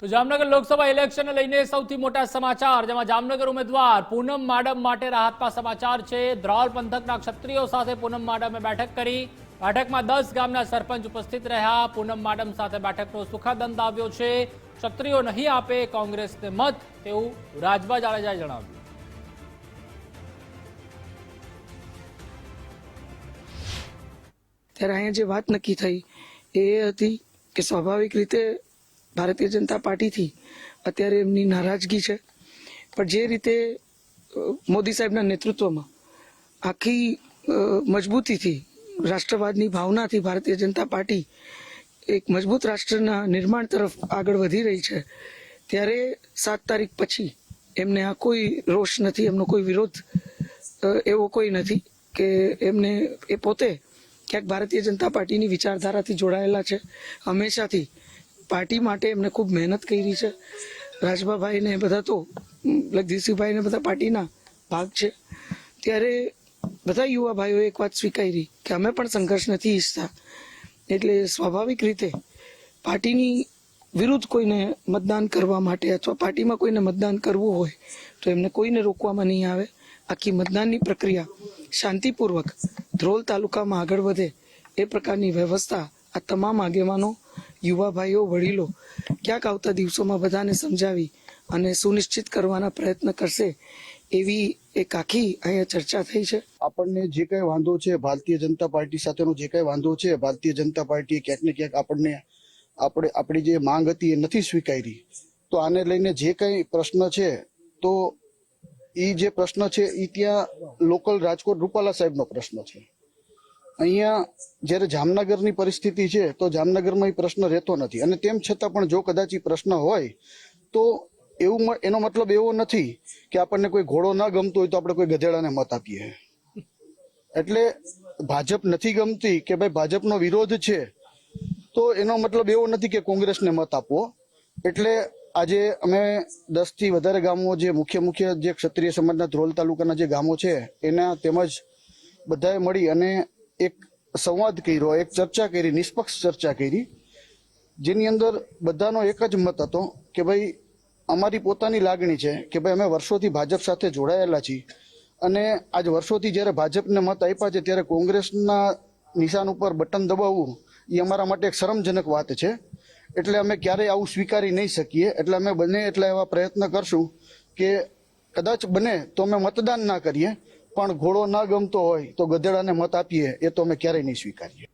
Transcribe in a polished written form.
તો જામનગર લોકસભા ઇલેક્શનને લઈને સૌથી મોટા સમાચાર, જેમાં જામનગર ઉમેદવાર પૂનમ માડમ માટે રાહતના સમાચાર છે। ધ્રોલ પંથકના ક્ષત્રિયો સાથે પૂનમ માડમે બેઠક કરી। બેઠકમાં 10 ગામના સરપંચ ઉપસ્થિત રહ્યા। પૂનમ માડમ સાથે બેઠકનો સુખદ અંત આવ્યો છે। ક્ષત્રિયો નહીં આપે કોંગ્રેસને મત, તેવું રાજભા જાડેજાએ જણાવ્યું। ત્યારે અહીંયા જે વાત નક્કી થઈ એ હતી કે સ્વાભાવિક રીતે ભારતીય જનતા પાર્ટીથી અત્યારે એમની નારાજગી છે, પણ જે રીતે મોદી સાહેબના નેતૃત્વમાં આખી મજબૂતીથી રાષ્ટ્રવાદની ભાવનાથી ભારતીય જનતા પાર્ટી એક મજબૂત રાષ્ટ્રના નિર્માણ તરફ આગળ વધી રહી છે, ત્યારે 7 તારીખ પછી એમને આ કોઈ રોષ નથી, એમનો કોઈ વિરોધ એવો કોઈ નથી કે એમને એ પોતે ક્યાંક ભારતીય જનતા પાર્ટીની વિચારધારાથી જોડાયેલા છે। હંમેશાથી પાર્ટી માટે એમને ખૂબ મહેનત કરી છે। રાજભાભાઈને બધા તો જગદીશભાઈને બધા પાર્ટીના ભાગ છે। ત્યારે બધા યુવા ભાઈઓએ એક વાત સ્વીકારી કે અમે પણ સંઘર્ષ નથી ઈચ્છતા, એટલે સ્વાભાવિક રીતે પાર્ટીની વિરુદ્ધ કોઈને મતદાન કરવા માટે અથવા પાર્ટીમાં કોઈને મતદાન કરવું હોય તો એમને કોઈને રોકવામાં નહીં આવે। આખી મતદાનની પ્રક્રિયા શાંતિપૂર્વક ધ્રોલ તાલુકામાં આગળ વધે એ પ્રકારની વ્યવસ્થા આ તમામ આગેવાનો, યુવા ભાઈઓ, વડીલો ક્યાંક આવતા દિવસોમાં બધાને સમજાવી અને સુનિશ્ચિત કરવાના પ્રયત્ન કરશે, એવી એક આખી અહીંયા ચર્ચા થઈ છે। આપણને જે કઈ વાંધો છે ભારતીય જનતા પાર્ટી સાથેનો જે કઈ વાંધો છે, ભારતીય જનતા પાર્ટીએ ક્યાંક ને ક્યાંક આપણી જે માંગ હતી એ નથી સ્વીકારી, તો આને લઈને જે કઈ પ્રશ્ન છે તો એ જે પ્રશ્ન છે એ ત્યાં લોકલ રાજકોટ રૂપાલા સાહેબનો પ્રશ્ન છે। અહીંયા જ્યારે જામનગરની પરિસ્થિતિ છે તો જામનગરમાં એ પ્રશ્ન રહેતો નથી, અને તેમ છતાં પણ જો કદાચ એ પ્રશ્ન હોય તો એનો મતલબ એવો નથી કે આપણને કોઈ ઘોડો ના ગમતો હોય તો આપણે કોઈ ગધેડાને મત આપીએ। એટલે ભાજપ નથી ગમતી કે ભાઈ ભાજપનો વિરોધ છે તો એનો મતલબ એવો નથી કે કોંગ્રેસને મત આપવો। એટલે આજે અમે 10 થી વધારે ગામો, જે મુખ્ય જે ક્ષત્રિય સમાજના ધ્રોલ તાલુકાના જે ગામો છે એના તેમજ બધાએ મળી અને એક સંવાદ કર્યો, એક ચર્ચા કરી, નિષ્પક્ષ ચર્ચા કરી, જેની અંદર બધાનો એક જ મત હતો કે ભાઈ અમારી પોતાની લાગણી છે કે ભાઈ અમે વર્ષોથી ભાજપ સાથે જોડાયેલા છીએ, અને આજ વર્ષોથી જ્યારે ભાજપને મત આપ્યા છે ત્યારે કોંગ્રેસના નિશાન ઉપર બટન દબાવવું એ અમારા માટે એક શરમજનક વાત છે। એટલે અમે ક્યારેય આવું સ્વીકારી નહીં શકીએ। એટલે અમે બને એટલા એવા પ્રયત્ન કરશું કે કદાચ બને તો અમે મતદાન ના કરીએ, પણ ઘોડો ના ગમતો હોય તો ગધેડાને મત આપીએ, એ તો અમે ક્યારેય નહીં સ્વીકારીએ।